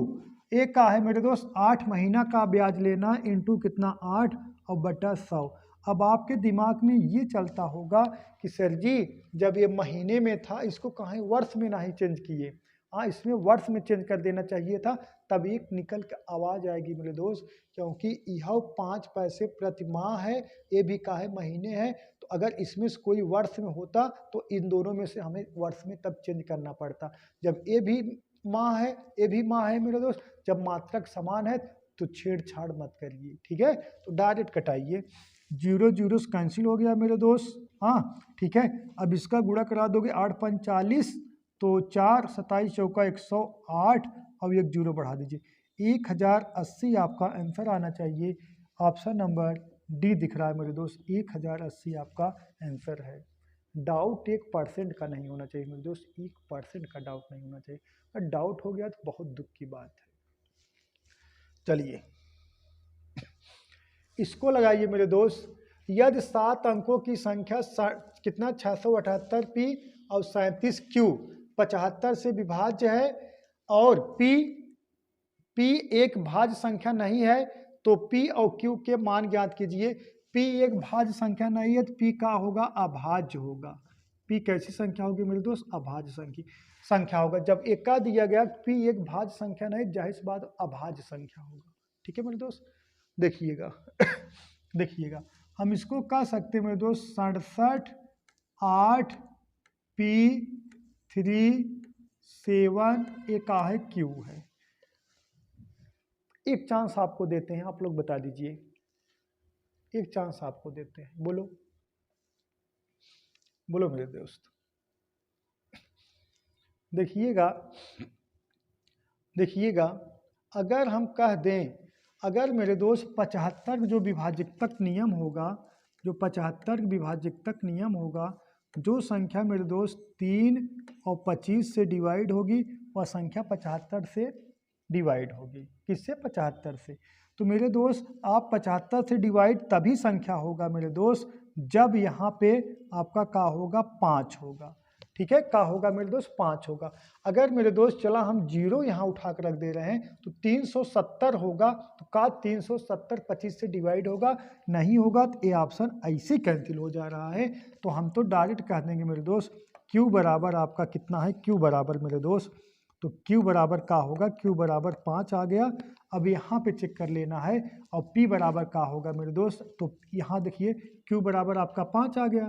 एक का है मेरे दोस्त 8 महीना का ब्याज लेना, इंटू कितना 8 और बटा 100। अब आपके दिमाग में ये चलता होगा कि सर जी जब ये महीने में था इसको कहीं वर्ष में नहीं चेंज किए। हाँ इसमें वर्ष में चेंज कर देना चाहिए था, तब एक निकल के आवाज आएगी मेरे दोस्त, क्योंकि यह 5 पैसे प्रति माह है, ये भी का है महीने है। तो अगर इसमें से कोई वर्ष में होता तो इन दोनों में से हमें वर्ष में तब चेंज करना पड़ता। जब ये भी माह है ये भी माह है मेरे दोस्त, जब मात्रक समान है तो छेड़छाड़ मत करिए, ठीक है। तो डायरेक्ट कटाइए, 0 0 कैंसिल हो गया मेरे दोस्त। हाँ ठीक है, अब इसका गुणा करा दोगे 8 5 40, तो 4 27 चौका 108, अब एक 0 बढ़ा दीजिए, 1080 आपका आंसर आना चाहिए। ऑप्शन नंबर डी दिख रहा है मेरे दोस्त, 1080 आपका आंसर है। डाउट 1% का नहीं होना चाहिए मेरे दोस्त, 1% का डाउट नहीं होना चाहिए, अगर डाउट हो गया तो बहुत दुख की बात है। चलिए इसको लगाइए मेरे दोस्त, यदि 7 अंकों की संख्या कितना 678 पी और 37 क्यू 75 से विभाज्य है और P एक भाज्य संख्या नहीं है, तो P और Q के मान ज्ञात कीजिए। P एक भाज्य संख्या नहीं है तो P का होगा, अभाज्य होगा। P कैसी संख्या होगी मेरे दोस्त, अभाज्य संख्या होगा। जब एक का दिया गया P एक भाज्य संख्या नहीं, जाहिर सी बात अभाज्य संख्या होगा, ठीक है मेरे दोस्त। देखिएगा देखिएगा हम इसको कह सकते हैं मेरे दोस्त 67 8 P 3 7 एक है Q है। एक चांस आपको देते हैं, आप लोग बता दीजिए, एक चांस आपको देते हैं, बोलो बोलो मेरे दोस्त। देखिएगा अगर हम कह दें, अगर मेरे दोस्त 75 जो विभाजकतक नियम होगा, जो 75 विभाजकतक नियम होगा, जो संख्या मेरे दोस्त 3 और 25 से डिवाइड होगी वह संख्या 75 से डिवाइड होगी। किससे, 75 से। तो मेरे दोस्त आप 75 से डिवाइड तभी संख्या होगा मेरे दोस्त जब यहाँ पे आपका का होगा 5 होगा, ठीक है, का होगा मेरे दोस्त 5 होगा। अगर मेरे दोस्त चला हम 0 यहाँ उठा कर रख दे रहे हैं तो 370 होगा, तो का 370 25 से डिवाइड होगा, नहीं होगा तो ये ऑप्शन ऐसे कैंसिल हो जा रहा है। तो हम तो डायरेक्ट कह देंगे मेरे दोस्त Q बराबर आपका कितना है, Q बराबर मेरे दोस्त, तो Q बराबर का होगा, Q बराबर 5 आ गया। अब यहाँ पे चेक कर लेना है, और P बराबर का होगा मेरे दोस्त, तो यहाँ देखिए Q बराबर आपका 5 आ गया,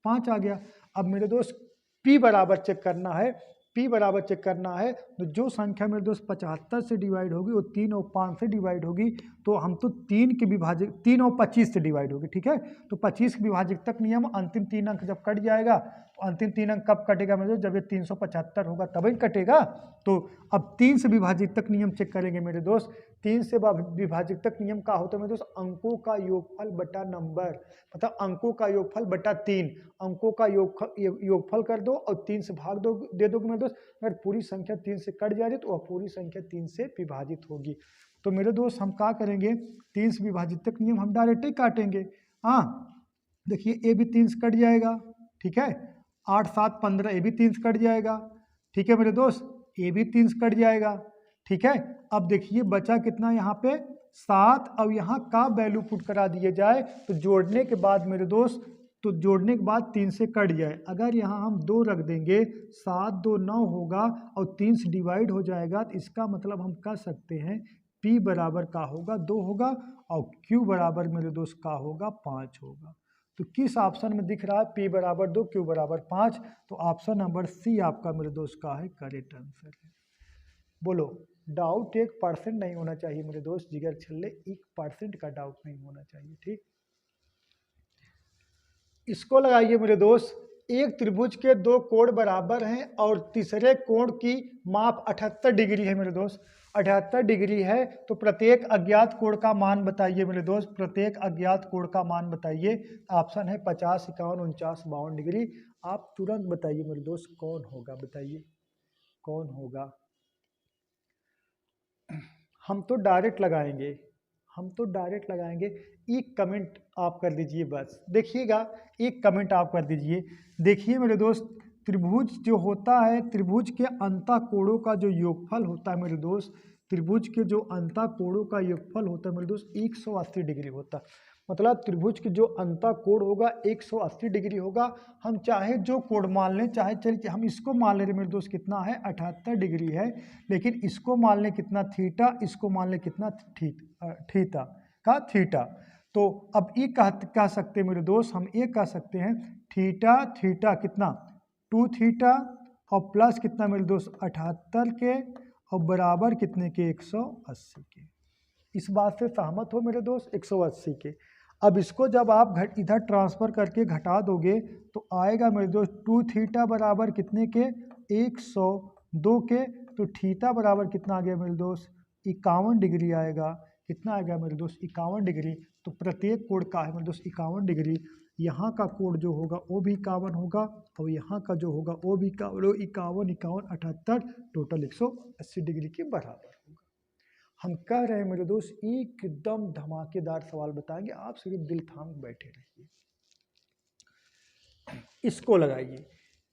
5 आ गया। अब मेरे दोस्त P बराबर चेक करना है, P बराबर चेक करना है, तो जो संख्या मेरे दोस्त 75 से डिवाइड होगी वो 3 और 5 से डिवाइड होगी, तो हम तो 3 के विभाजक 3 और 25 से डिवाइड होगी, ठीक है। तो 25 के विभाजकतक नियम, अंतिम 3 अंक जब कट जाएगा, तो अंतिम 3 अंक कब कटेगा मेरे दोस्त, जब ये 375 होगा तभी कटेगा। तो अब 3 से विभाजकतक नियम चेक करेंगे मेरे दोस्त। 3 से विभाजकतक नियम का होता है मेरे दोस्त, अंकों का योगफल बटा नंबर, मतलब अंकों का योगफल बटा 3, अंकों का योगफल कर दो और 3 से भाग दो, दे दोगे मेरे दोस्त। अगर पूरी संख्या 3 से कट जाएगी तो वह पूरी संख्या 3 से विभाजित होगी। तो मेरे दोस्त हम क्या करेंगे, 3 से विभाजकतक नियम हम डायरेक्ट ही काटेंगे। हाँ देखिए ये भी 3 से कट जाएगा, ठीक है, 8 7 15 ये भी 3 से कट जाएगा, ठीक है मेरे दोस्त, ये भी 3 से कट जाएगा, ठीक है। अब देखिए बचा कितना यहाँ पे 7 अब यहाँ का वैल्यू पुट करा दिया जाए तो जोड़ने के बाद मेरे दोस्त, तो जोड़ने के बाद 3 से कट जाए। अगर यहाँ हम 2 रख देंगे, 7 2 9 होगा और 3 से डिवाइड हो जाएगा, तो इसका मतलब हम कह सकते हैं P बराबर का होगा 2 होगा और Q बराबर मेरे दोस्त का होगा 5 होगा। तो किस ऑप्शन में दिख रहा है P बराबर 2 Q बराबर 5? तो ऑप्शन नंबर सी आपका मेरे दोस्त का है करेक्ट आंसर है। बोलो, डाउट 1% नहीं होना चाहिए मेरे दोस्त, जिगर छल्ले 1% का डाउट नहीं होना चाहिए, ठीक। इसको लगाइए मेरे दोस्त, एक त्रिभुज के 2 कोण बराबर हैं और तीसरे कोण की माप 78 डिग्री है मेरे दोस्त, 78 डिग्री है, तो प्रत्येक अज्ञात कोण का मान बताइए मेरे दोस्त, प्रत्येक अज्ञात कोण का मान बताइए। ऑप्शन है 50, 51, 49, 52 डिग्री। आप तुरंत बताइए मेरे दोस्त कौन होगा, बताइए कौन होगा। हम तो डायरेक्ट लगाएंगे, हम तो डायरेक्ट लगाएंगे। एक कमेंट आप कर दीजिए बस, देखिएगा एक कमेंट आप कर दीजिए। देखिए मेरे दोस्त, त्रिभुज जो होता है, त्रिभुज के अंतःकोणों का जो योगफल होता है मेरे दोस्त, त्रिभुज के जो अंतःकोणों का योगफल होता है मेरे दोस्त 180 डिग्री होता है। मतलब त्रिभुज के जो अंतःकोण होगा 180 डिग्री होगा। हम चाहे जो कोण मान लें, चाहे चलिए हम इसको मान ले रहे मेरे दोस्त कितना है 78 डिग्री है, लेकिन इसको मान लें कितना थीटा, इसको मान लें कितना थीटा का थीटा। तो अब ये कह सकते हैं मेरे दोस्त, हम ये कह सकते हैं थीटा थीटा कितना 2 थीटा और प्लस कितना मेरे दोस्त 78 के और बराबर कितने के 180 के। इस बात से सहमत हो मेरे दोस्त 180 के। अब इसको जब आप इधर ट्रांसफर करके घटा दोगे तो आएगा मेरे दोस्त 2 थीटा बराबर कितने के 102 के, तो थीटा बराबर कितना आ गया मेरे दोस्त 51 डिग्री आएगा। कितना आएगा मेरे दोस्त 51 डिग्री। तो प्रत्येक कोण का है मेरे दोस्त 51 डिग्री। यहाँ का कोण जो होगा वो भी 51 होगा और यहाँ का जो होगा वो भी 51 51 78 टोटल 180 डिग्री के बराबर होगा। हम कह रहे हैं मेरे दोस्त एकदम धमाकेदार सवाल बताएंगे, आप सिर्फ दिल थाम बैठे रहिए। इसको लगाइए,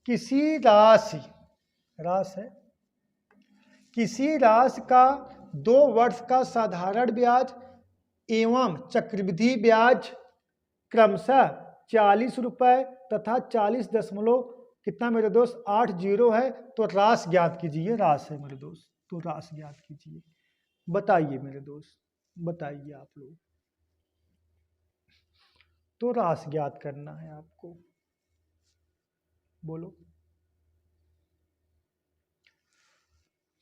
किसी राशि है, किसी राशि का 2 वर्ष का साधारण ब्याज एवं चक्रवृद्धि ब्याज क्रमशः 40 रुपये तथा 40 दशमलव कितना मेरे दोस्त 80 है। तो राशि ज्ञात कीजिए, राशि है मेरे दोस्त, तो राशि ज्ञात कीजिए। बताइए मेरे दोस्त, बताइए आप लोग, तो राशि ज्ञात करना है आपको, बोलो।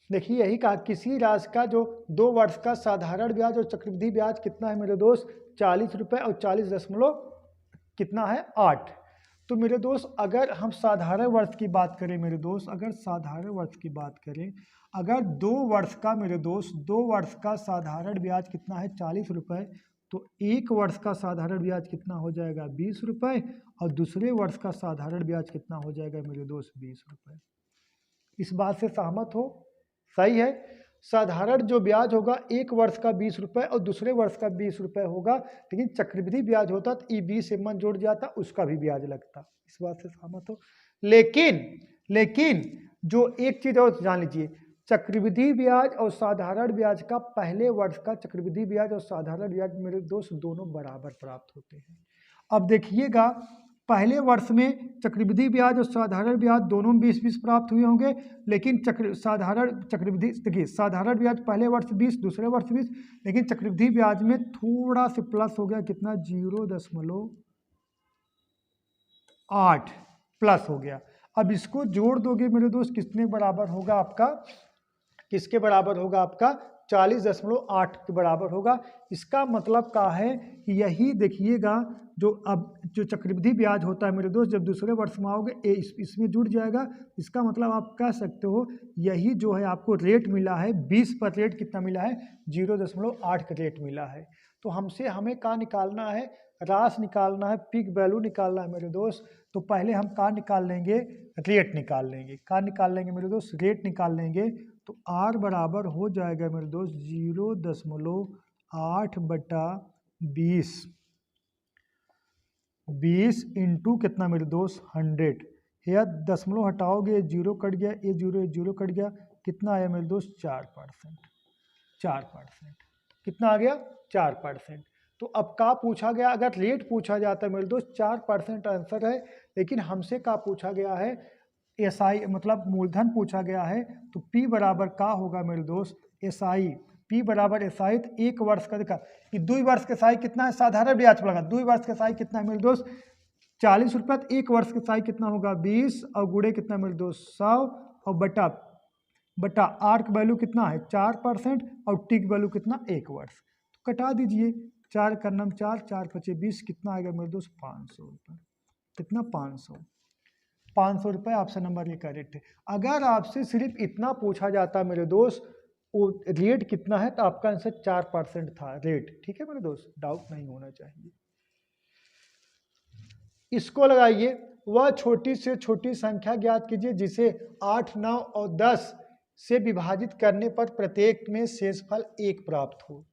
देखिए यही कहा, किसी राशि का जो 2 वर्ष का साधारण ब्याज और चक्रवृद्धि ब्याज कितना है मेरे दोस्त 40 रुपये और 40 दशमलव कितना है 8। तो मेरे दोस्त अगर हम साधारण वर्ष की बात करें मेरे दोस्त, अगर साधारण वर्ष की बात करें, अगर 2 वर्ष का मेरे दोस्त 2 वर्ष का साधारण ब्याज कितना है 40 रुपये, तो 1 वर्ष का साधारण ब्याज कितना हो जाएगा 20 रुपये और दूसरे वर्ष का साधारण ब्याज कितना हो जाएगा मेरे दोस्त 20 रुपये। इस बात से सहमत हो? सही है। साधारण जो ब्याज होगा 1 वर्ष का 20 रुपये और दूसरे वर्ष का 20 रुपये होगा, लेकिन चक्रवृद्धि ब्याज होता तो ई 20 से मन जुड़ जाता, उसका भी ब्याज लगता। इस बात से सहमत हो? लेकिन जो एक चीज और जान लीजिए, चक्रवृद्धि ब्याज और साधारण ब्याज का पहले वर्ष का चक्रवृद्धि ब्याज और साधारण ब्याज मेरे दोस्त दोनों बराबर प्राप्त होते हैं। अब देखिएगा, पहले वर्ष में चक्रवृद्धि ब्याज और साधारण ब्याज दोनों में 20-20 प्राप्त हुए होंगे, लेकिन चक्रवृद्धि देखिए, साधारण ब्याज पहले वर्ष 20, दूसरे वर्ष 20, लेकिन चक्रवृद्धि ब्याज में थोड़ा से प्लस हो गया, कितना 0.8 प्लस हो गया। अब इसको जोड़ दोगे मेरे दोस्त, किसके बराबर होगा आपका, किसके बराबर होगा आपका 40.8 के बराबर होगा। इसका मतलब क्या है, यही देखिएगा, जो चक्रवृद्धि ब्याज होता है मेरे दोस्त, जब दूसरे वर्ष में आओगे इसमें जुड़ जाएगा। इसका मतलब आप कह सकते हो यही जो है आपको रेट मिला है 20 पर रेट कितना मिला है 0.8 का रेट मिला है। तो हमें क्या निकालना है, राशि निकालना है, पीक वैल्यू निकालना है मेरे दोस्त। तो पहले हम क्या निकाल लेंगे, रेट निकाल लेंगे। क्या निकाल लेंगे मेरे दोस्त, रेट निकाल लेंगे। तो R बराबर हो जाएगा मेरे दोस्त 0.8/20, 20 इंटू कितना मेरे दोस्त 100। या दशमलव हटाओगे, 0 कट गया, ये 0 कट गया, कितना आया मेरे दोस्त 4%। कितना आ गया 4%। तो अब का पूछा गया, अगर रेट पूछा जाता है मेरे दोस्त 4% आंसर है, लेकिन हमसे का पूछा गया है एसआई मतलब मूलधन पूछा गया है। तो P बराबर का होगा मेरे दोस्त एसआई, P बराबर एसआई। तो 1 वर्ष का देखा कि 2 वर्ष के साई कितना है, साधारण ब्याज पर लगा 2 वर्ष के साई कितना है मेरे दोस्त 40 रुपया। तो 1 वर्ष के साई कितना होगा 20 और गुड़े कितना मेरे दोस्त 100 और बटा आर का वैल्यू कितना है 4% और टी की वैल्यू कितना 1 वर्ष। तो कटा दीजिए 4 का नम 4, 4 पचे 20, कितना आएगा मेरे दोस्त 500 रुपये। कितना 500 रुपये ऑप्शन नंबर ये करेक्ट है। अगर आपसे सिर्फ इतना पूछा जाता मेरे दोस्त वो रेट कितना है तो आपका आंसर 4% था रेट। ठीक है मेरे दोस्त, डाउट नहीं होना चाहिए। इसको लगाइए, वह छोटी से छोटी संख्या ज्ञात कीजिए जिसे 8, 9 और 10 से विभाजित करने पर प्रत्येक में शेषफल 1 प्राप्त हो।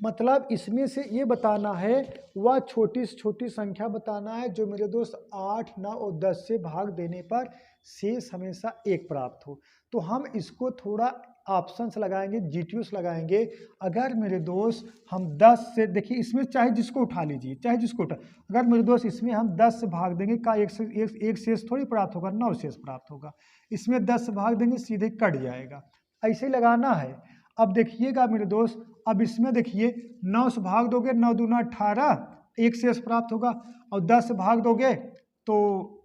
मतलब इसमें से ये बताना है, वह छोटी से छोटी संख्या बताना है जो मेरे दोस्त 8, 9 और 10 से भाग देने पर शेष हमेशा 1 प्राप्त हो। तो हम इसको थोड़ा ऑप्शंस लगाएंगे, जीटीयूस लगाएंगे। अगर मेरे दोस्त हम 10 से, देखिए इसमें चाहे जिसको उठा लीजिए, चाहे जिसको उठा, अगर मेरे दोस्त इसमें हम 10 से भाग देंगे का एक शेष थोड़ी प्राप्त होगा, 9 शेष प्राप्त होगा। इसमें 10 से भाग देंगे सीधे कट जाएगा, ऐसे ही लगाना है। अब देखिएगा मेरे दोस्त, अब इसमें देखिए 9 से भाग दोगे 9 दूना 18, एक शेष प्राप्त होगा। और 10 से भाग दोगे तो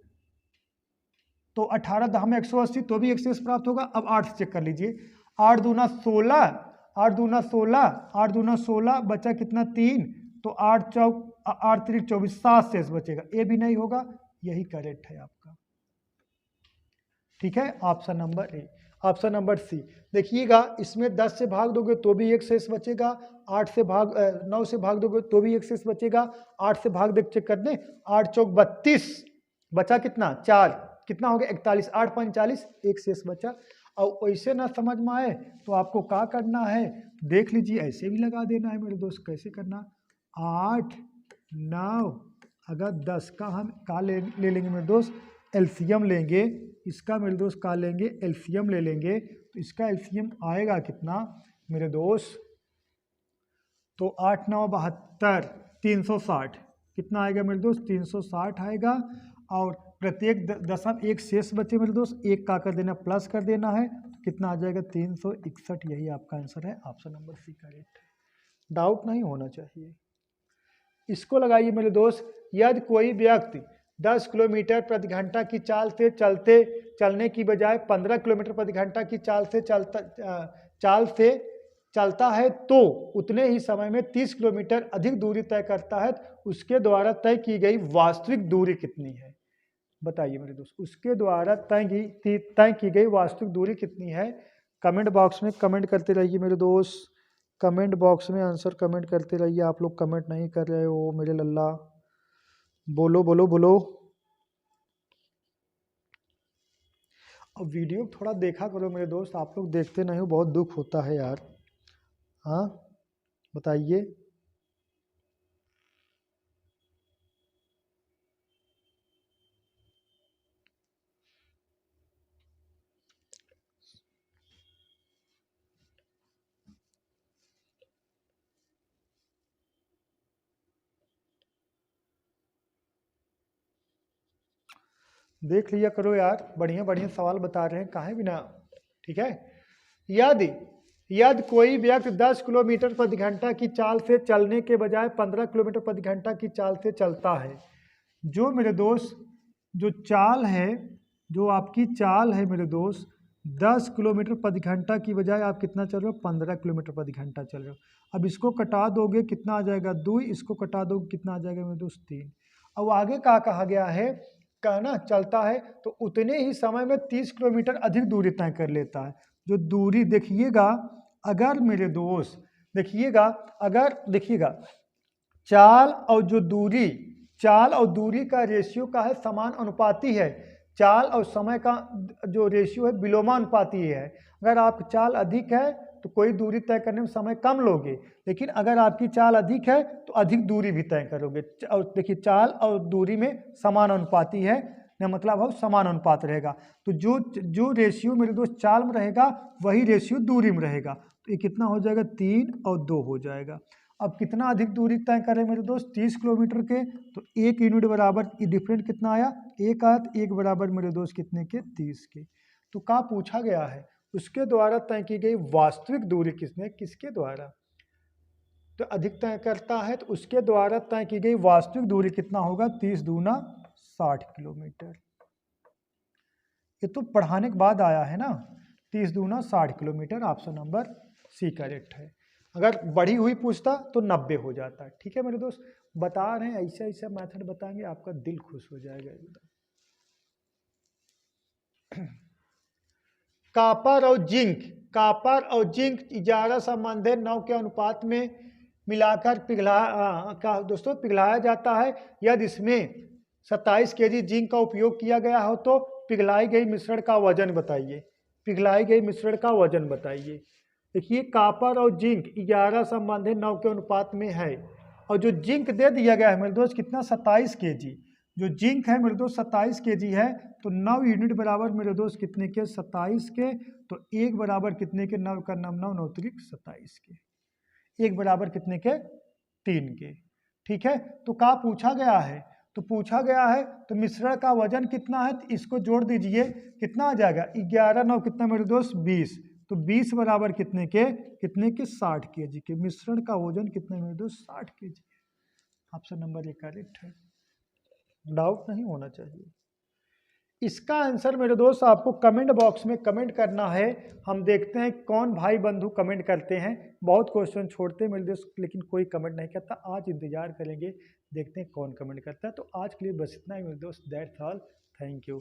18 10 में 180, तो भी एक शेष प्राप्त होगा। अब 8 से चेक कर लीजिए, 8 दूना 16, 8 दूना 16, 8 दूना 16, बचा कितना 3, तो 8 चौक 8 3 24, 7 शेष बचेगा। ये भी नहीं होगा, यही करेक्ट है आपका। ठीक है, option number A. Option number C देखिएगा, इसमें 10 से भाग दोगे तो भी एक शेष बचेगा, 9 से भाग दोगे तो भी एक शेष बचेगा। 8 से भाग देख चेक कर दें, 8 चौक 32, बचा कितना 4, कितना हो गया 41, 8 5 40, एक शेष बचा। और वैसे ना समझ में आए तो आपको क्या करना है देख लीजिए, ऐसे भी लगा देना है मेरे दोस्त। कैसे करना, 8 9 अगर 10 का हम का ले लेंगे मेरे दोस्त, एलसीएम लेंगे इसका मेरे दोस्त, का लेंगे एलसीएम ले लेंगे। तो इसका एलसीएम आएगा कितना मेरे दोस्त, तो 8 9 72, 360, कितना आएगा मेरे दोस्त 360 आएगा। और प्रत्येक दशम एक शेष बचे मेरे दोस्त, एक का कर देना प्लस कर देना है, तो कितना आ जाएगा 361। यही आपका आंसर है, ऑप्शन नंबर सी करेक्ट है, डाउट नहीं होना चाहिए। इसको लगाइए मेरे दोस्त, यदि कोई व्यक्ति 10 किलोमीटर प्रति घंटा की चाल से चलने की बजाय 15 किलोमीटर प्रति घंटा की चाल से चलता है तो उतने ही समय में 30 किलोमीटर अधिक दूरी तय करता है, उसके द्वारा तय की गई वास्तविक दूरी कितनी है? बताइए मेरे दोस्त, उसके द्वारा तय की गई वास्तविक दूरी कितनी है? कमेंट बॉक्स में कमेंट करते रहिए मेरे दोस्त, कमेंट बॉक्स में आंसर कमेंट करते रहिए। आप लोग कमेंट नहीं कर रहे हो मेरे लल्ला, बोलो बोलो बोलो। अब वीडियो थोड़ा देखा करो मेरे दोस्त, आप लोग देखते नहीं हो, बहुत दुख होता है यार। हाँ बताइए। देख लिया करो यार, बढ़िया बढ़िया सवाल बता रहे हैं, काहे बिना। ठीक है, यदि कोई व्यक्ति 10 किलोमीटर प्रति घंटा की चाल से चलने के बजाय 15 किलोमीटर प्रति घंटा की चाल से चलता है, जो मेरे दोस्त जो चाल है, जो आपकी चाल है मेरे दोस्त 10 किलोमीटर प्रति घंटा की बजाय आप कितना चल रहे हो 15 किलोमीटर प्रति घंटा चल रहे हो। अब इसको कटा दोगे कितना आ जाएगा 2, इसको कटा दोगे कितना आ जाएगा मेरे दोस्त 3। अब आगे क्या कहा गया है, कहना चलता है तो उतने ही समय में 30 किलोमीटर अधिक दूरी तय कर लेता है। जो दूरी देखिएगा, अगर मेरे दोस्त देखिएगा, अगर देखिएगा चाल और दूरी का रेशियो का है समान अनुपाती है। चाल और समय का जो रेशियो है विलोमानुपाती है। अगर आप चाल अधिक है तो कोई दूरी तय करने में समय कम लोगे, लेकिन अगर आपकी चाल अधिक है तो अधिक दूरी भी तय करोगे। और देखिए चाल और दूरी में समान अनुपाती है, न मतलब हो समान अनुपात रहेगा। तो जो रेशियो मेरे दोस्त चाल में रहेगा वही रेशियो दूरी में रहेगा। तो ये कितना हो जाएगा 3 और 2 हो जाएगा। अब कितना अधिक दूरी तय करें मेरे दोस्त 30 किलोमीटर के, तो 1 यूनिट बराबर डिफरेंट कितना आया 1 आया, तो 1 बराबर मेरे दोस्त कितने के 30 के। तो क्या पूछा गया है उसके द्वारा तय की गई वास्तविक दूरी किसके द्वारा, तो अधिक तय करता है तो उसके द्वारा तय की गई वास्तविक दूरी कितना होगा 30 दूना 60 किलोमीटर। ये तो पढ़ाने के बाद आया है ना, 30 दूना 60 kilometre, option number C correct है। अगर बढ़ी हुई पूछता तो 90 हो जाता। ठीक है मेरे दोस्त, बता रहे हैं ऐसा ऐसा मेथड बताएंगे आपका दिल खुश हो जाएगा एकदम। कॉपर और जिंक इजारा संबंध है 9 के अनुपात में मिलाकर पिघलाया जाता है। यदि इसमें 27 केजी जिंक का उपयोग किया गया हो तो पिघलाई गई मिश्रण का वजन बताइए। पिघलाई गई मिश्रण का वजन बताइए। देखिए कॉपर और जिंक 11 संबंध है 9 के अनुपात में है, और जो जिंक दे दिया गया है मेरे दोस्त कितना 27 केजी, जो जिंक है मेरे दोस्त 27 केजी है, तो 9 यूनिट बराबर मेरे दोस्त कितने के 27 के, तो 1 बराबर कितने के 9 का 9 9 9 त्रिक 27 के, 1 बराबर कितने के 3 के। ठीक है, तो क्या पूछा गया है, तो पूछा गया है तो मिश्रण का वजन कितना है, तो इसको जोड़ दीजिए कितना आ जाएगा 11 9 कितना मेरे दोस्त 20, तो 20 बराबर कितने के 60 केजी के। मिश्रण का वजन कितना मेरे दोस्त 60 केजी। ऑप्शन नंबर 1 करेक्ट है, डाउट नहीं होना चाहिए। इसका आंसर मेरे दोस्त आपको कमेंट बॉक्स में कमेंट करना है। हम देखते हैं कौन भाई बंधु कमेंट करते हैं। बहुत क्वेश्चन छोड़ते हैं मेरे दोस्त लेकिन कोई कमेंट नहीं करता। आज इंतजार करेंगे, देखते हैं कौन कमेंट करता है। तो आज के लिए बस इतना ही मेरे दोस्त, दैट्स ऑल, थैंक यू।